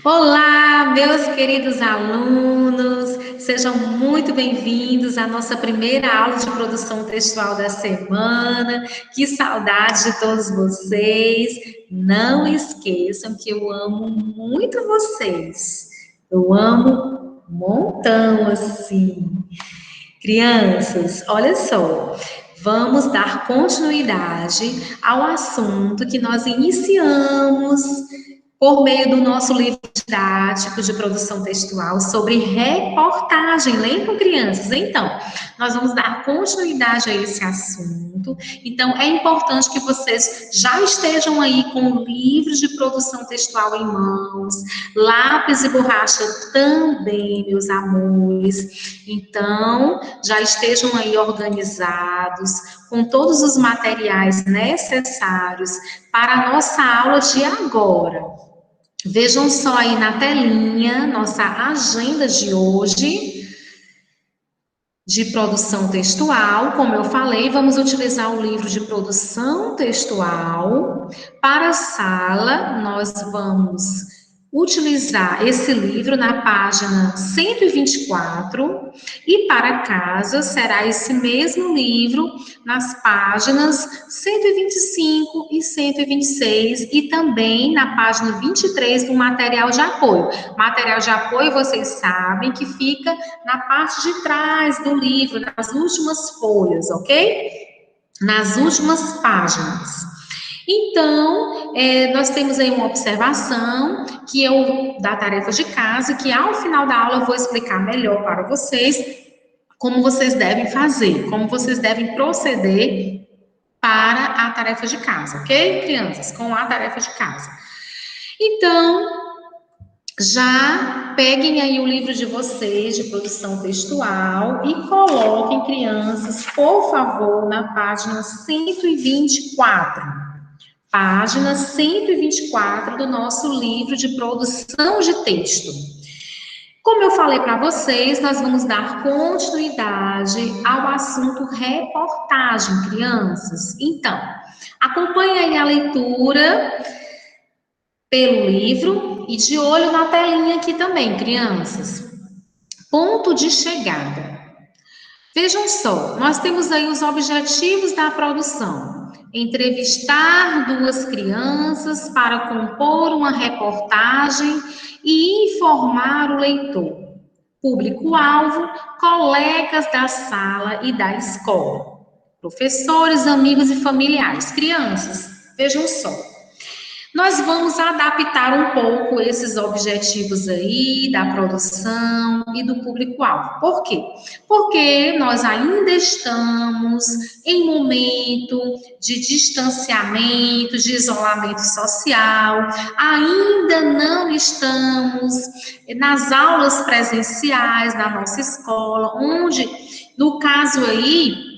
Olá, meus queridos alunos, sejam muito bem-vindos à nossa primeira aula de produção textual da semana. Que saudade de todos vocês! Não esqueçam que eu amo muito vocês. Eu amo um montão, assim. Crianças, olha só, vamos dar continuidade ao assunto que nós iniciamos por meio do nosso livro didático de produção textual sobre reportagem. Lembram, crianças? Então, nós vamos dar continuidade a esse assunto. Então, é importante que vocês já estejam aí com o livro de produção textual em mãos, lápis e borracha também, meus amores. Então, já estejam aí organizados, com todos os materiais necessários para a nossa aula de agora. Vejam só aí na telinha nossa agenda de hoje de produção textual. Como eu falei, vamos utilizar o livro de produção textual. Para a sala, nós vamos utilizar esse livro na página 124 e para casa será esse mesmo livro nas páginas 125 e 126 e também na página 23 do material de apoio. Material de apoio, vocês sabem que fica na parte de trás do livro, nas últimas folhas, ok? Nas últimas páginas. Então, nós temos aí uma observação que eu da tarefa de casa, que ao final da aula eu vou explicar melhor para vocês como vocês devem fazer, como vocês devem proceder para a tarefa de casa, ok, crianças? Com a tarefa de casa. Então, já peguem aí o livro de vocês de produção textual e coloquem, crianças, por favor, na página 124. Página 124 do nosso livro de produção de texto. Como eu falei para vocês, nós vamos dar continuidade ao assunto reportagem, crianças. Então, acompanhe aí a leitura pelo livro e de olho na telinha aqui também, crianças. Ponto de chegada. Vejam só, nós temos aí os objetivos da produção. Entrevistar duas crianças para compor uma reportagem e informar o leitor. Público-alvo, colegas da sala e da escola. Professores, amigos e familiares. Crianças, vejam só. Nós vamos adaptar um pouco esses objetivos aí da produção e do público-alvo. Por quê? Porque nós ainda estamos em momento de distanciamento, de isolamento social, ainda não estamos nas aulas presenciais da nossa escola, onde, no caso aí,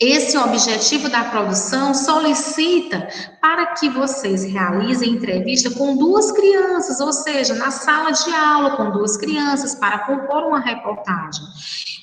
esse objetivo da produção solicita para que vocês realizem entrevista com duas crianças, ou seja, na sala de aula com duas crianças para compor uma reportagem.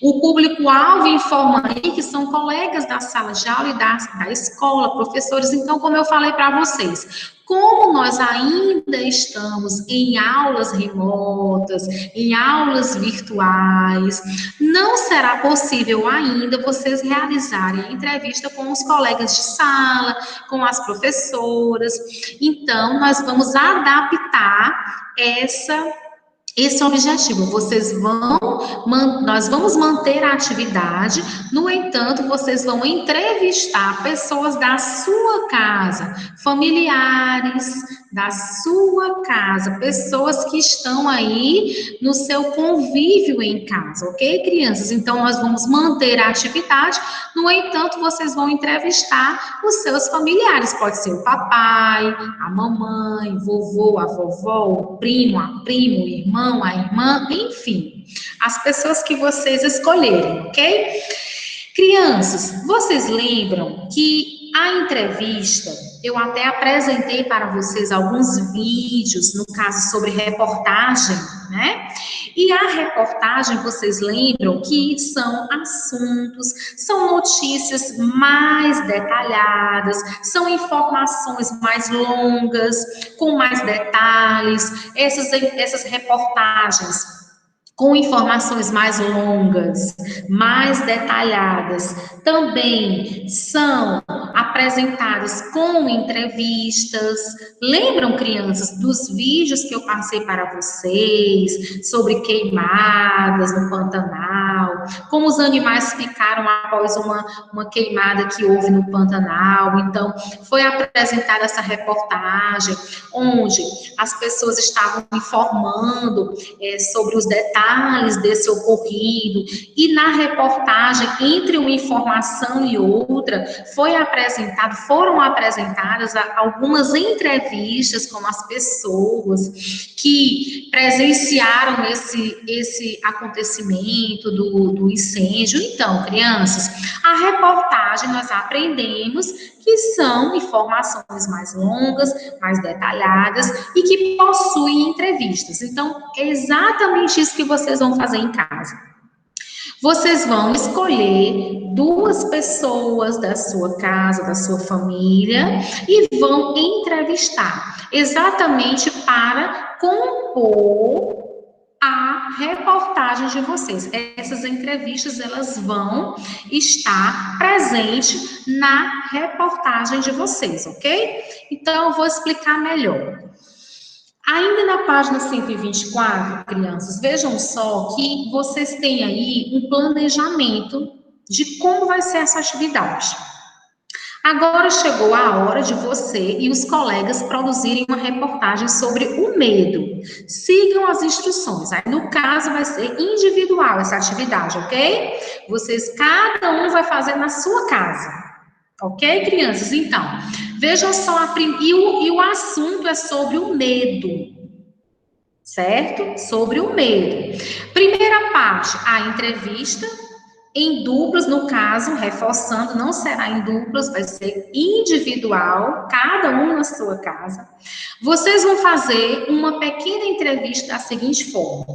O público-alvo informa aí que são colegas da sala de aula e da escola, professores. Então, como eu falei para vocês, como nós ainda estamos em aulas remotas, em aulas virtuais, não será possível ainda vocês realizarem a entrevista com os colegas de sala, com as professoras. Então, nós vamos adaptar esse objetivo. Nós vamos manter a atividade, no entanto, vocês vão entrevistar pessoas da sua casa, familiares da sua casa, pessoas que estão aí no seu convívio em casa, ok, crianças? Então, nós vamos manter a atividade, no entanto, vocês vão entrevistar os seus familiares, pode ser o papai, a mamãe, vovô, a vovó, o primo, o irmão, a irmã, enfim, as pessoas que vocês escolherem, ok? Crianças, vocês lembram que a entrevista, eu até apresentei para vocês alguns vídeos, no caso sobre reportagem, né? E a reportagem, vocês lembram que são assuntos, são notícias mais detalhadas, são informações mais longas, com mais detalhes. Essas reportagens com informações mais longas, mais detalhadas, também são apresentadas com entrevistas. Lembram, crianças, dos vídeos que eu passei para vocês sobre queimadas no Pantanal, como os animais ficaram após uma queimada que houve no Pantanal? Então, foi apresentada essa reportagem, onde as pessoas estavam informando sobre os detalhes desse ocorrido, e na reportagem, entre uma informação e outra, foram apresentadas algumas entrevistas com as pessoas que presenciaram esse acontecimento do incêndio. Então, crianças, a reportagem nós aprendemos que são informações mais longas, mais detalhadas e que possuem entrevistas. Então, é exatamente isso que vocês vão fazer em casa. Vocês vão escolher 2 pessoas da sua casa, da sua família, e vão entrevistar, exatamente para compor a reportagem de vocês. Essas entrevistas, elas vão estar presentes na reportagem de vocês, ok? Então, eu vou explicar melhor. Ainda na página 124, crianças, vejam só que vocês têm aí um planejamento de como vai ser essa atividade. Agora chegou a hora de você e os colegas produzirem uma reportagem sobre o medo. Sigam as instruções. Aí, no caso, vai ser individual essa atividade, ok? Cada um vai fazer na sua casa. Ok, crianças? Então, vejam só, e o assunto é sobre o medo, certo? Sobre o medo. Primeira parte, a entrevista. Em duplas, no caso, reforçando, não será em duplas, vai ser individual, cada um na sua casa. Vocês vão fazer uma pequena entrevista da seguinte forma: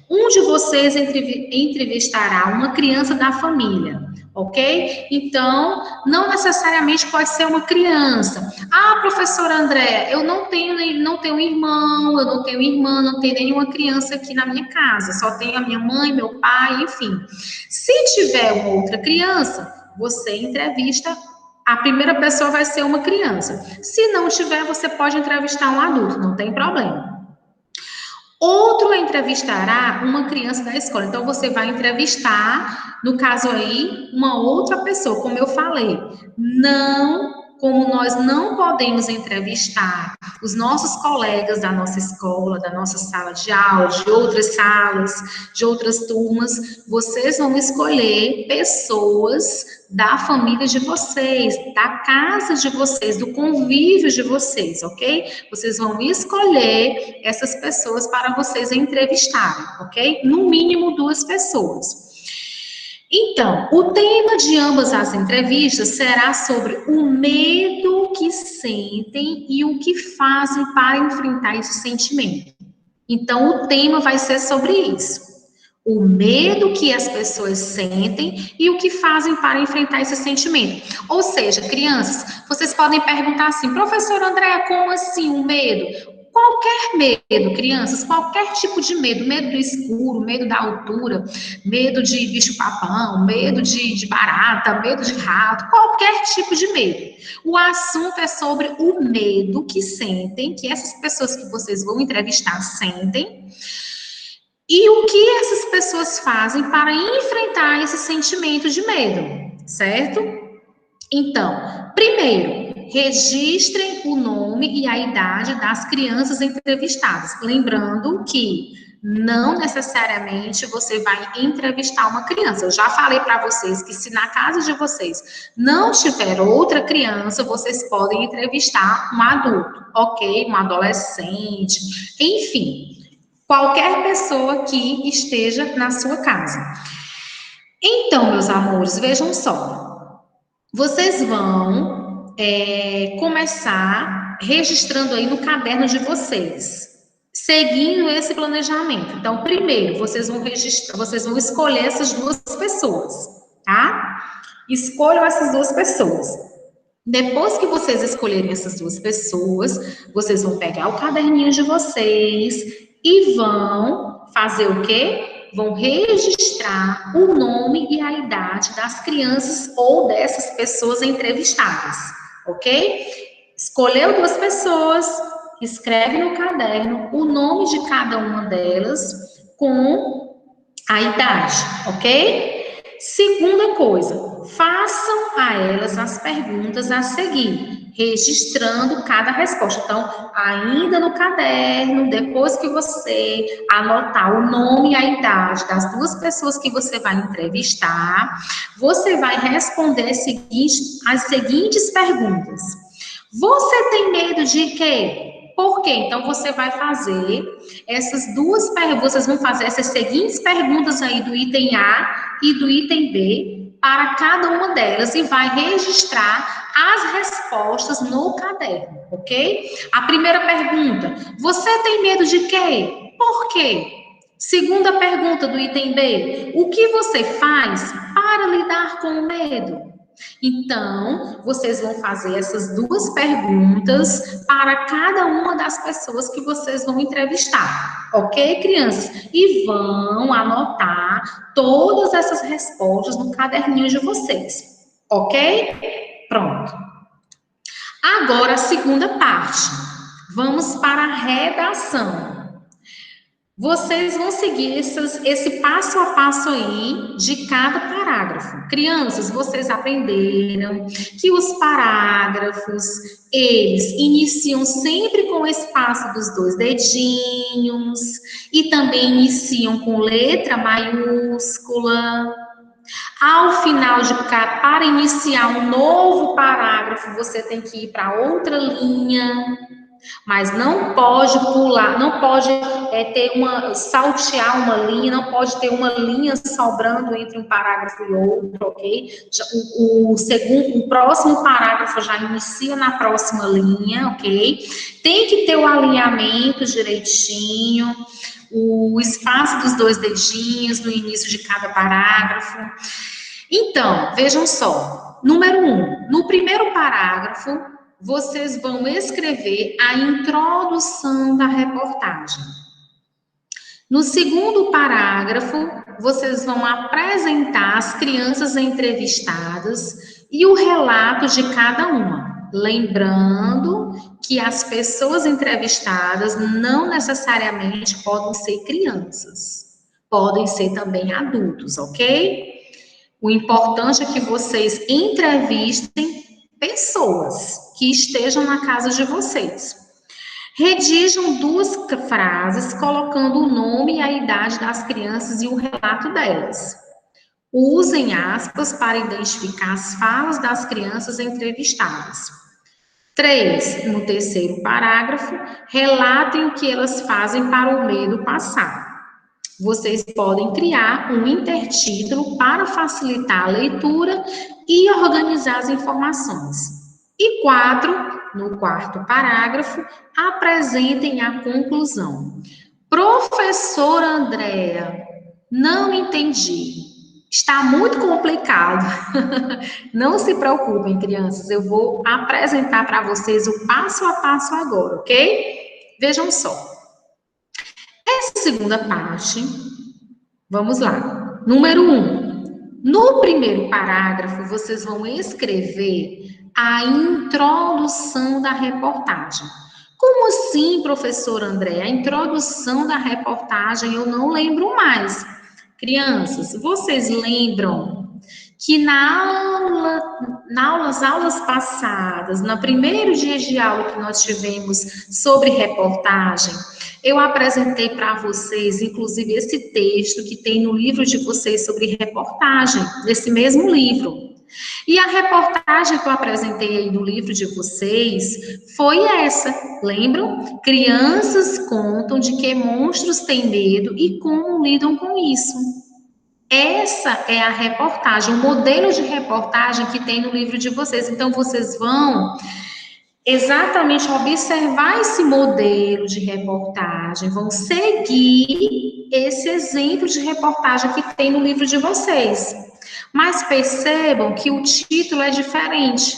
um de vocês entrevistará uma criança da família, ok? Então, não necessariamente pode ser uma criança. Ah, professora Andréa, eu não tenho irmão, eu não tenho irmã, não tenho nenhuma criança aqui na minha casa, só tenho a minha mãe, meu pai, enfim. Se tiver uma outra criança, você entrevista, a primeira pessoa vai ser uma criança. Se não tiver, você pode entrevistar um adulto, não tem problema. Outro entrevistará uma criança da escola. Então, você vai entrevistar, no caso aí, uma outra pessoa, como eu falei. Como nós não podemos entrevistar os nossos colegas da nossa escola, da nossa sala de aula, de outras salas, de outras turmas, vocês vão escolher pessoas da família de vocês, da casa de vocês, do convívio de vocês, ok? Vocês vão escolher essas pessoas para vocês entrevistarem, ok? No mínimo 2 pessoas. Então, o tema de ambas as entrevistas será sobre o medo que sentem e o que fazem para enfrentar esse sentimento. Então, o tema vai ser sobre isso. O medo que as pessoas sentem e o que fazem para enfrentar esse sentimento. Ou seja, crianças, vocês podem perguntar assim: professora Andréa, como assim o medo? Qualquer medo, crianças, qualquer tipo de medo, medo do escuro, medo da altura, medo de bicho-papão, medo de barata, medo de rato, qualquer tipo de medo. O assunto é sobre o medo que sentem, que essas pessoas que vocês vão entrevistar sentem, e o que essas pessoas fazem para enfrentar esse sentimento de medo, certo? Então, primeiro, registrem o nome e a idade das crianças entrevistadas. Lembrando que não necessariamente você vai entrevistar uma criança. Eu já falei para vocês que se na casa de vocês não tiver outra criança, vocês podem entrevistar um adulto, ok? Um adolescente, enfim, qualquer pessoa que esteja na sua casa. Então, meus amores, vejam só. Vocês vão começar registrando aí no caderno de vocês, seguindo esse planejamento. Então, primeiro, vocês vão registrar, vocês vão escolher essas duas pessoas, tá? Escolham essas duas pessoas. Depois que vocês escolherem essas duas pessoas, vocês vão pegar o caderninho de vocês e vão fazer o quê? Vão registrar o nome e a idade das crianças ou dessas pessoas entrevistadas, ok? Escolheu duas pessoas, escreve no caderno o nome de cada uma delas com a idade, ok? Segunda coisa, façam a elas as perguntas a seguir, registrando cada resposta. Então, ainda no caderno, depois que você anotar o nome e a idade das duas pessoas que você vai entrevistar, você vai responder as seguintes perguntas. Você tem medo de quê? Por quê? Então, você vai fazer essas duas perguntas, vocês vão fazer essas seguintes perguntas aí do item A e do item B para cada uma delas e vai registrar as respostas no caderno, ok? A primeira pergunta, você tem medo de quê? Por quê? Segunda pergunta do item B, o que você faz para lidar com o medo? Então, vocês vão fazer essas duas perguntas para cada uma das pessoas que vocês vão entrevistar, ok, crianças? E vão anotar todas essas respostas no caderninho de vocês, ok? Pronto. Agora, a segunda parte. Vamos para a redação. Vocês vão seguir esse passo a passo aí de cada parágrafo. Crianças, vocês aprenderam que os parágrafos, eles iniciam sempre com o espaço dos dois dedinhos e também iniciam com letra maiúscula. Ao final para iniciar um novo parágrafo, você tem que ir para outra linha. Mas não pode pular, não pode saltear uma linha, não pode ter uma linha sobrando entre um parágrafo e outro, ok? O próximo parágrafo já inicia na próxima linha, ok? Tem que ter o alinhamento direitinho, o espaço dos dois dedinhos no início de cada parágrafo. Então, vejam só, número 1, no primeiro parágrafo, vocês vão escrever a introdução da reportagem. No segundo parágrafo, vocês vão apresentar as crianças entrevistadas e o relato de cada uma. Lembrando que as pessoas entrevistadas não necessariamente podem ser crianças. Podem ser também adultos, ok? O importante é que vocês entrevistem pessoas que estejam na casa de vocês. Redigam 2 frases colocando o nome e a idade das crianças e o relato delas. Usem aspas para identificar as falas das crianças entrevistadas. 3, no terceiro parágrafo, relatem o que elas fazem para o medo passar. Vocês podem criar um intertítulo para facilitar a leitura e organizar as informações. E 4, no quarto parágrafo, apresentem a conclusão. Professora Andréa, não entendi. Está muito complicado. Não se preocupem, crianças, eu vou apresentar para vocês o passo a passo agora, ok? Vejam só. Essa segunda parte, vamos lá. Número 1. No primeiro parágrafo, vocês vão escrever a introdução da reportagem. Como assim, professor André? A introdução da reportagem eu não lembro mais. Crianças, vocês lembram que nas aulas passadas, no primeiro dia de aula que nós tivemos sobre reportagem, eu apresentei para vocês, inclusive, esse texto que tem no livro de vocês sobre reportagem, nesse mesmo livro. E a reportagem que eu apresentei aí no livro de vocês foi essa, lembram? Crianças contam de que monstros têm medo e como lidam com isso. Essa é a reportagem, o modelo de reportagem que tem no livro de vocês. Então, vocês vão exatamente observar esse modelo de reportagem, vão seguir esse exemplo de reportagem que tem no livro de vocês. Mas percebam que o título é diferente,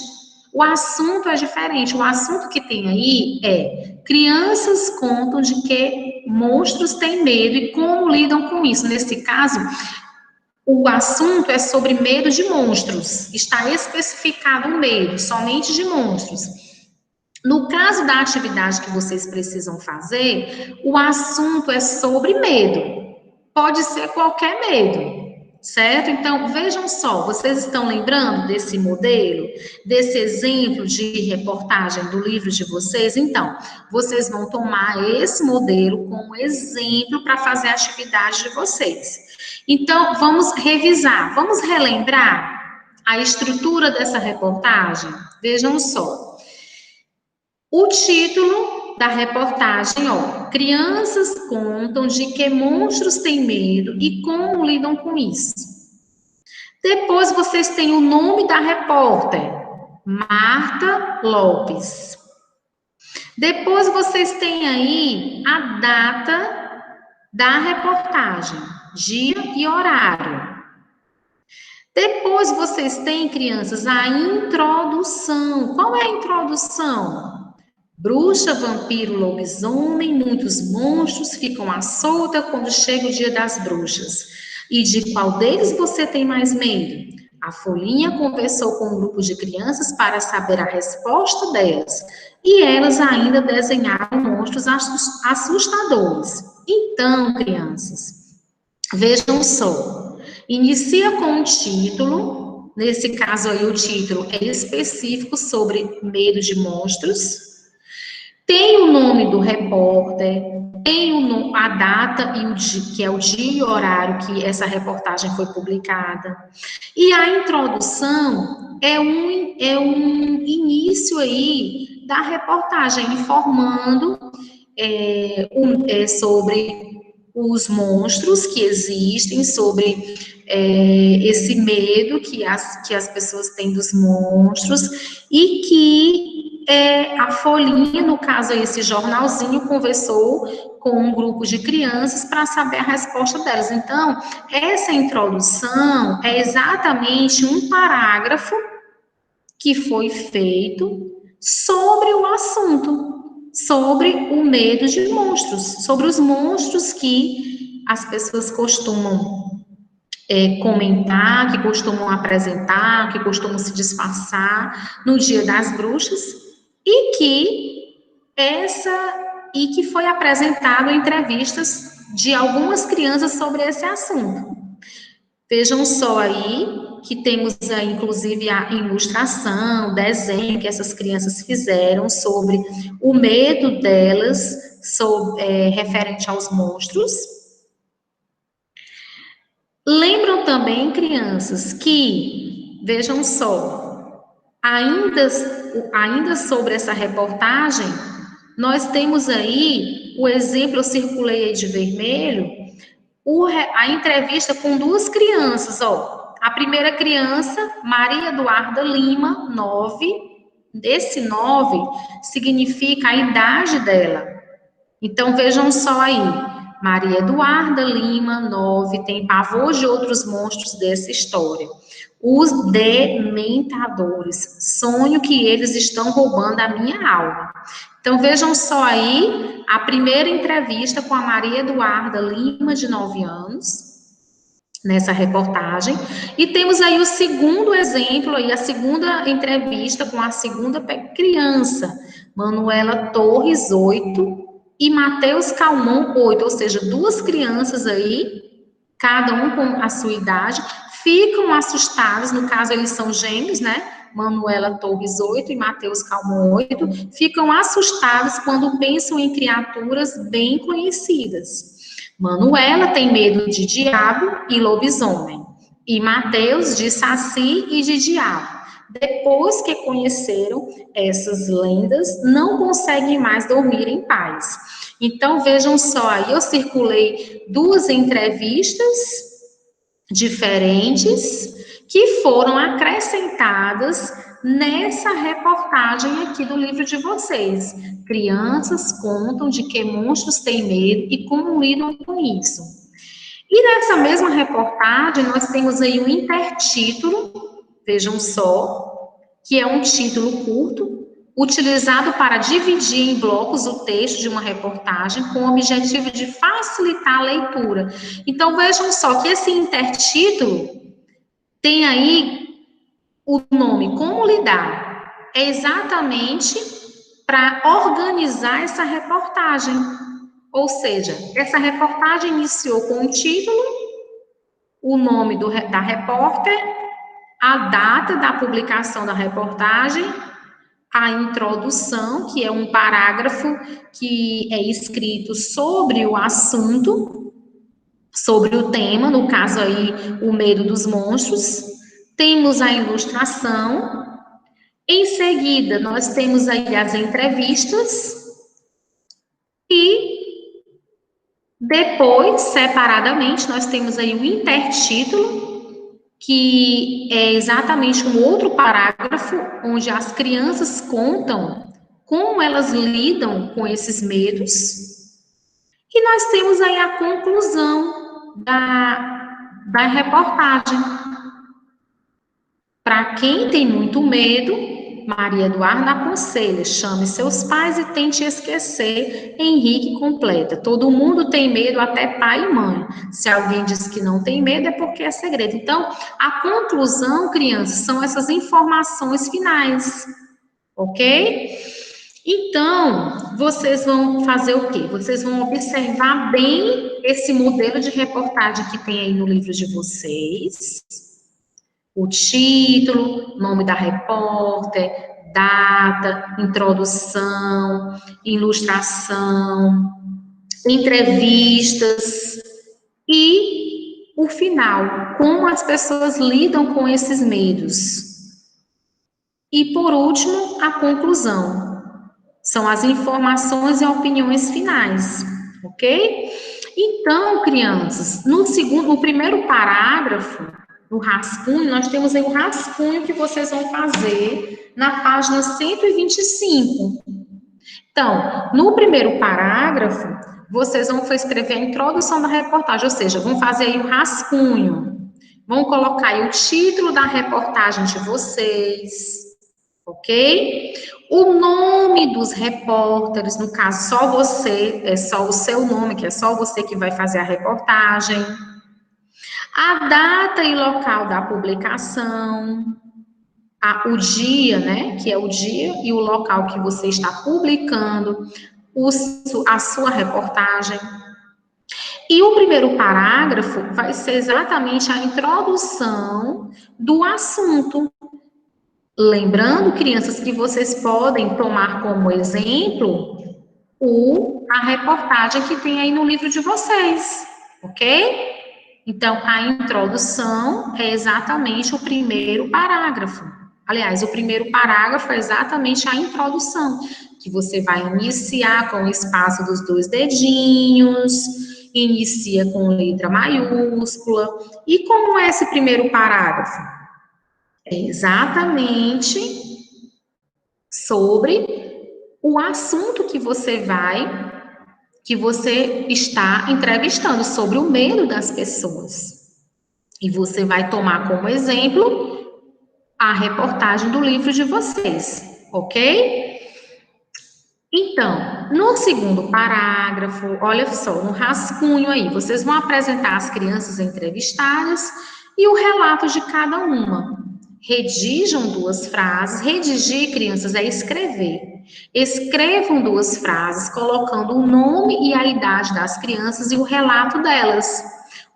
o assunto é diferente. O assunto que tem aí é: crianças contam de que monstros têm medo e como lidam com isso. Nesse caso, o assunto é sobre medo de monstros. Está especificado o medo, somente de monstros. No caso da atividade que vocês precisam fazer, o assunto é sobre medo. Pode ser qualquer medo, certo? Então, vejam só, vocês estão lembrando desse modelo, desse exemplo de reportagem do livro de vocês? Então, vocês vão tomar esse modelo como exemplo para fazer a atividade de vocês. Então, vamos revisar, vamos relembrar a estrutura dessa reportagem? Vejam só. O título da reportagem, ó, crianças contam de que monstros têm medo e como lidam com isso. Depois vocês têm o nome da repórter, Marta Lopes. Depois vocês têm aí a data da reportagem, dia e horário. Depois vocês têm, crianças, a introdução. Qual é a introdução? Bruxa, vampiro, lobisomem, muitos monstros ficam à solta quando chega o dia das bruxas. E de qual deles você tem mais medo? A Folhinha conversou com um grupo de crianças para saber a resposta delas. E elas ainda desenharam monstros assustadores. Então, crianças, vejam só. Inicia com um título. Nesse caso aí, o título é específico sobre medo de monstros. Tem o nome do repórter, tem a data e o dia, que é o dia e o horário que essa reportagem foi publicada. E a introdução é um início aí da reportagem, informando sobre os monstros que existem, sobre esse medo que as pessoas têm dos monstros, e que a Folhinha, no caso esse jornalzinho, conversou com um grupo de crianças para saber a resposta delas. Então, essa introdução é exatamente um parágrafo que foi feito sobre o assunto, sobre o medo de monstros, sobre os monstros que as pessoas costumam comentar, que costumam apresentar, que costumam se disfarçar no Dia das Bruxas, e que foi apresentado em entrevistas de algumas crianças sobre esse assunto. Vejam só aí que temos aí, inclusive, a ilustração, desenho que essas crianças fizeram sobre o medo delas referente aos monstros. Lembram também, crianças, que, vejam só, ainda sobre essa reportagem, nós temos aí o exemplo, eu circulei aí de vermelho, a entrevista com duas crianças, ó. A primeira criança, Maria Eduarda Lima, 9. Esse 9 significa a idade dela. Então, vejam só aí. Maria Eduarda Lima, 9, tem pavor de outros monstros dessa história. Os dementadores. Sonho que eles estão roubando a minha alma. Então, vejam só aí a primeira entrevista com a Maria Eduarda Lima, de 9 anos, nessa reportagem. E temos aí o segundo exemplo, aí, a segunda entrevista com a segunda criança, Manuela Torres, 8, e Matheus Calmon, 8, ou seja, duas crianças aí, cada um com a sua idade, ficam assustados, no caso eles são gêmeos, né? Manuela Torres, 8, e Matheus Calmon, 8, ficam assustados quando pensam em criaturas bem conhecidas. Manuela tem medo de diabo e lobisomem, e Matheus de saci e de diabo. Depois que conheceram essas lendas, não conseguem mais dormir em paz. Então, vejam só, aí eu circulei duas entrevistas diferentes que foram acrescentadas nessa reportagem aqui do livro de vocês. Crianças contam de que monstros têm medo e como lidam com isso. E nessa mesma reportagem, nós temos aí um intertítulo, vejam só, que é um título curto, utilizado para dividir em blocos o texto de uma reportagem com o objetivo de facilitar a leitura. Então, vejam só que esse intertítulo tem aí o nome Como Lidar. É exatamente para organizar essa reportagem. Ou seja, essa reportagem iniciou com o título, o nome da repórter, a data da publicação da reportagem, a introdução, que é um parágrafo que é escrito sobre o assunto, sobre o tema, no caso aí, o medo dos monstros. Temos a ilustração. Em seguida, nós temos aí as entrevistas. E depois, separadamente, nós temos aí o intertítulo, que é exatamente um outro parágrafo, onde as crianças contam como elas lidam com esses medos. E nós temos aí a conclusão da reportagem. Para quem tem muito medo, Maria Eduarda aconselha, chame seus pais e tente esquecer. Henrique completa, todo mundo tem medo, até pai e mãe. Se alguém diz que não tem medo, é porque é segredo. Então, a conclusão, crianças, são essas informações finais, ok? Então, vocês vão fazer o quê? Vocês vão observar bem esse modelo de reportagem que tem aí no livro de vocês. O título, nome da repórter, data, introdução, ilustração, entrevistas e o final, como as pessoas lidam com esses medos. E por último, a conclusão. São as informações e opiniões finais, ok? Então, crianças, no primeiro parágrafo, no rascunho, nós temos aí o rascunho que vocês vão fazer na página 125. Então, no primeiro parágrafo, vocês vão escrever a introdução da reportagem, ou seja, vão fazer aí o rascunho. Vão colocar aí o título da reportagem de vocês, ok? O nome dos repórteres, no caso, só você, é só o seu nome, que é só você que vai fazer a reportagem. A data e local da publicação, o dia, né, que é o dia e o local que você está publicando a sua reportagem. E o primeiro parágrafo vai ser exatamente a introdução do assunto. Lembrando, crianças, que vocês podem tomar como exemplo a reportagem que tem aí no livro de vocês, ok? Então, a introdução é exatamente o primeiro parágrafo. Aliás, o primeiro parágrafo é exatamente a introdução, que você vai iniciar com o espaço dos 2 dedinhos, inicia com letra maiúscula. E como é esse primeiro parágrafo? É exatamente sobre o assunto que você está entrevistando, sobre o medo das pessoas. E você vai tomar como exemplo a reportagem do livro de vocês, ok? Então, no segundo parágrafo, olha só, no rascunho aí, vocês vão apresentar as crianças entrevistadas e o relato de cada uma. Redigam 2 frases. Redigir, crianças, é escrever. Escrevam 2 frases, colocando o nome e a idade das crianças e o relato delas.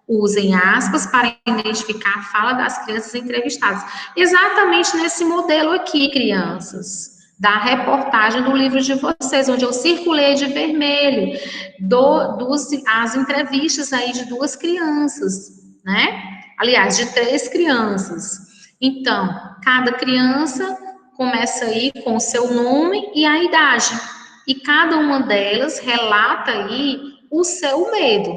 Usem aspas para identificar a fala das crianças entrevistadas. Exatamente nesse modelo aqui, crianças, da reportagem do livro de vocês, onde eu circulei de vermelho, as entrevistas aí de 2 crianças, né? Aliás, de 3 crianças. Então, cada criança começa aí com o seu nome e a idade. E cada uma delas relata aí o seu medo.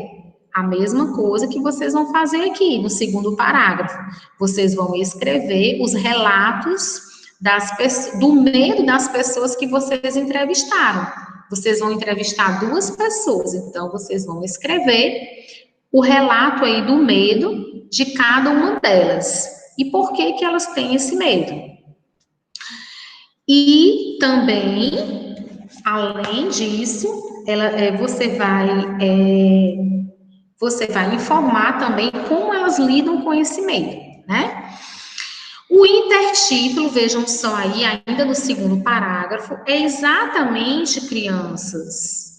A mesma coisa que vocês vão fazer aqui no segundo parágrafo. Vocês vão escrever os relatos do medo das pessoas que vocês entrevistaram. Vocês vão entrevistar 2 pessoas, então vocês vão escrever o relato aí do medo de cada uma delas. E por que que elas têm esse medo? E também, além disso, você vai informar também como elas lidam com esse medo, né? O intertítulo, vejam só aí, ainda no segundo parágrafo, é exatamente, crianças,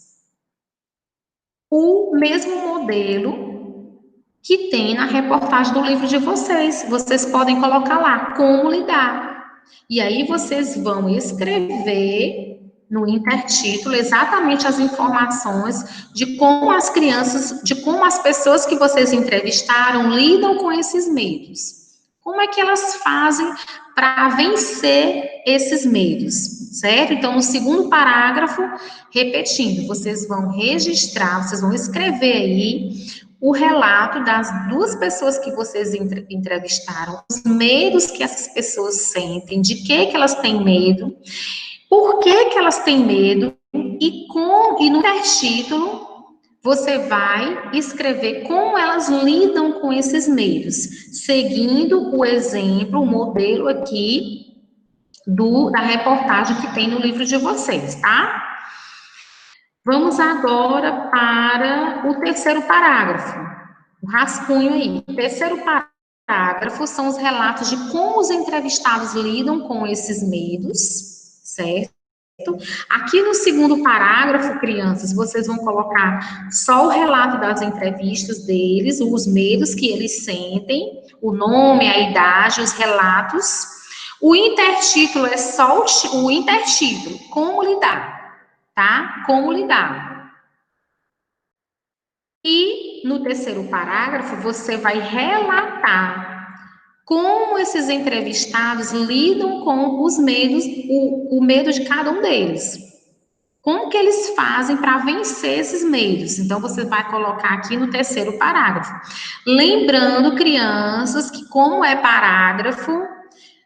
o mesmo modelo que tem na reportagem do livro de vocês. Vocês podem colocar lá, como lidar. E aí vocês vão escrever no intertítulo exatamente as informações de como as crianças, de como as pessoas que vocês entrevistaram lidam com esses medos. Como é que elas fazem para vencer esses medos, certo? Então, no segundo parágrafo, repetindo, vocês vão registrar, vocês vão escrever aí o relato das 2 pessoas que vocês entrevistaram, os medos que essas pessoas sentem, de que elas têm medo, por que elas têm medo, e no intertítulo, você vai escrever como elas lidam com esses medos, seguindo o exemplo, o modelo aqui da reportagem que tem no livro de vocês, tá? Vamos agora para o terceiro parágrafo, o rascunho aí. O terceiro parágrafo são os relatos de como os entrevistados lidam com esses medos, certo? Aqui no segundo parágrafo, crianças, vocês vão colocar só o relato das entrevistas deles, os medos que eles sentem, o nome, a idade, os relatos. O intertítulo é só o intertítulo, como lidar, tá? Como lidar. E no terceiro parágrafo, você vai relatar como esses entrevistados lidam com os medos, o medo de cada um deles. Como que eles fazem para vencer esses medos? Então, você vai colocar aqui no terceiro parágrafo. Lembrando, crianças, que como é parágrafo,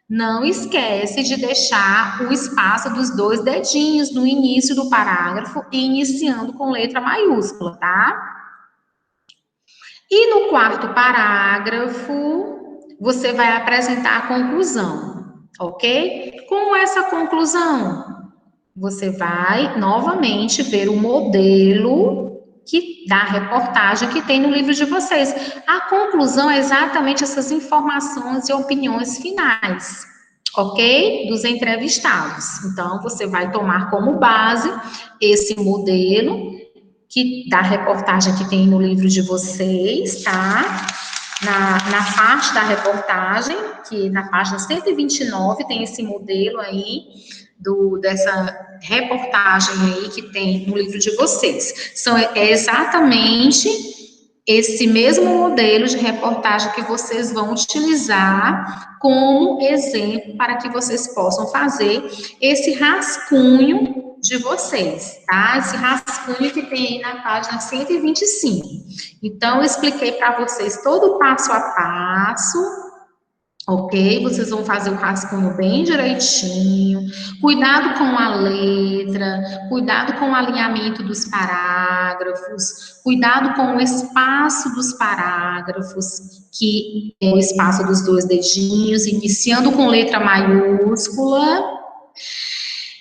não esquece de deixar o espaço dos 2 dedinhos no início do parágrafo e iniciando com letra maiúscula, tá? E no quarto parágrafo, você vai apresentar a conclusão, ok? Com essa conclusão, você vai novamente ver o modelo da reportagem que tem no livro de vocês. A conclusão é exatamente essas informações e opiniões finais, ok? Dos entrevistados. Então, você vai tomar como base esse modelo da reportagem que tem no livro de vocês, tá? Na parte da reportagem, que na página 129 tem esse modelo aí, dessa reportagem aí que tem no livro de vocês. É exatamente esse mesmo modelo de reportagem que vocês vão utilizar como exemplo para que vocês possam fazer esse rascunho de vocês, tá? Esse rascunho que tem aí na página 125. Então, eu expliquei para vocês todo o passo a passo, ok? Vocês vão fazer o rascunho bem direitinho, cuidado com a letra, cuidado com o alinhamento dos parágrafos, cuidado com o espaço dos parágrafos, que é o espaço dos 2 dedinhos, iniciando com letra maiúscula.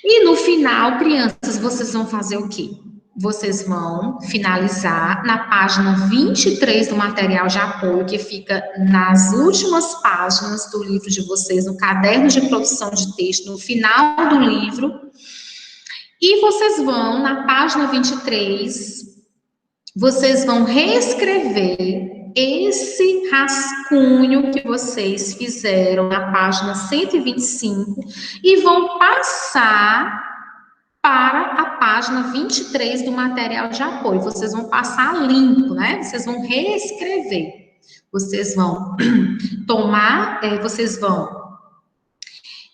E no final, crianças, vocês vão fazer o quê? Vocês vão finalizar na página 23 do material de apoio, que fica nas últimas páginas do livro de vocês, no caderno de produção de texto, no final do livro. E vocês vão, na página 23, vocês vão reescrever esse rascunho que vocês fizeram na página 125 e vão passar para a página 23 do material de apoio. Vocês vão passar limpo, né? Vocês vão reescrever. Vocês vão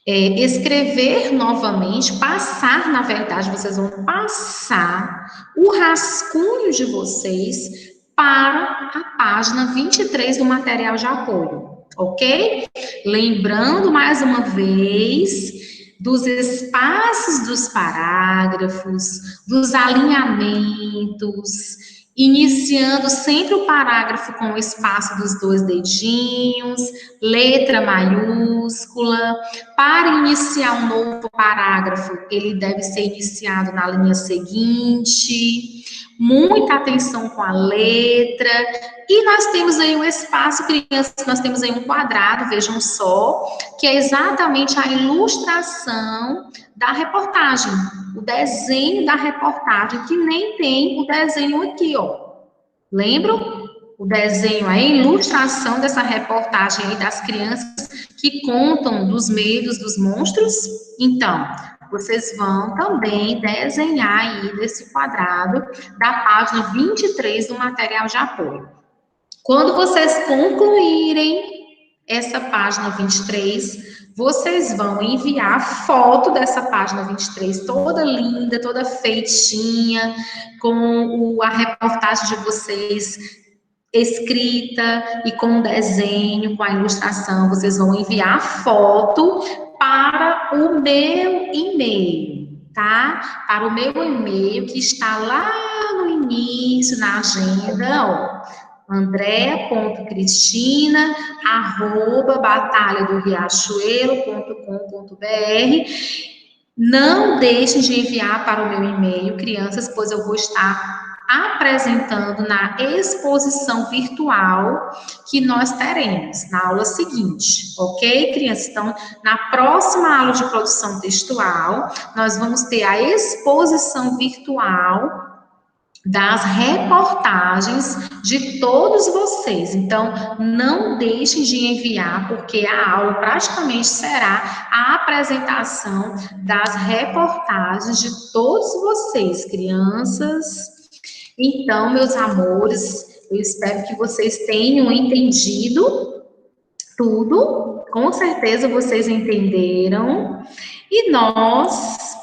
escrever novamente, passar, na verdade, vocês vão passar o rascunho de vocês para a página 23 do material de apoio, ok? Lembrando mais uma vez dos espaços dos parágrafos, dos alinhamentos, iniciando sempre o parágrafo com o espaço dos 2 dedinhos, letra maiúscula. Para iniciar um novo parágrafo, ele deve ser iniciado na linha seguinte. Muita atenção com a letra. E nós temos aí um espaço, crianças, nós temos aí um quadrado, vejam só, que é exatamente a ilustração da reportagem, o desenho da reportagem, que nem tem o desenho aqui, ó. Lembram? O desenho, a ilustração dessa reportagem aí das crianças que contam dos medos dos monstros. Então, vocês vão também desenhar aí nesse quadrado da página 23 do material de apoio. Quando vocês concluírem essa página 23, vocês vão enviar foto dessa página 23, toda linda, toda feitinha, com a reportagem de vocês escrita e com desenho, com a ilustração. Vocês vão enviar foto para o meu e-mail, tá? Para o meu e-mail que está lá no início, na agenda, ó. andrea.cristina@batalhadoriachuelo.com.br. Não deixem de enviar para o meu e-mail, crianças, pois eu vou estar apresentando na exposição virtual que nós teremos na aula seguinte, ok, crianças? Então, na próxima aula de produção textual, nós vamos ter a exposição virtual das reportagens de todos vocês. Então, não deixem de enviar, porque a aula praticamente será a apresentação das reportagens de todos vocês, crianças. Então, meus amores, eu espero que vocês tenham entendido tudo. Com certeza vocês entenderam. E nós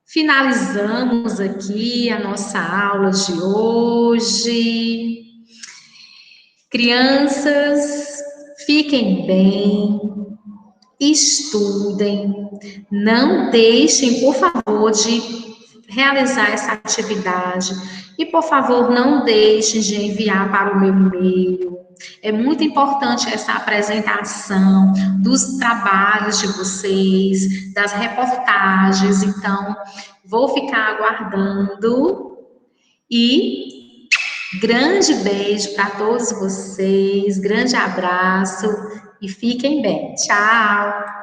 finalizamos aqui a nossa aula de hoje. Crianças, fiquem bem, estudem, não deixem, por favor, de realizar essa atividade e, por favor, não deixem de enviar para o meu e-mail. É muito importante essa apresentação dos trabalhos de vocês, das reportagens. Então, vou ficar aguardando e grande beijo para todos vocês, grande abraço e fiquem bem. Tchau!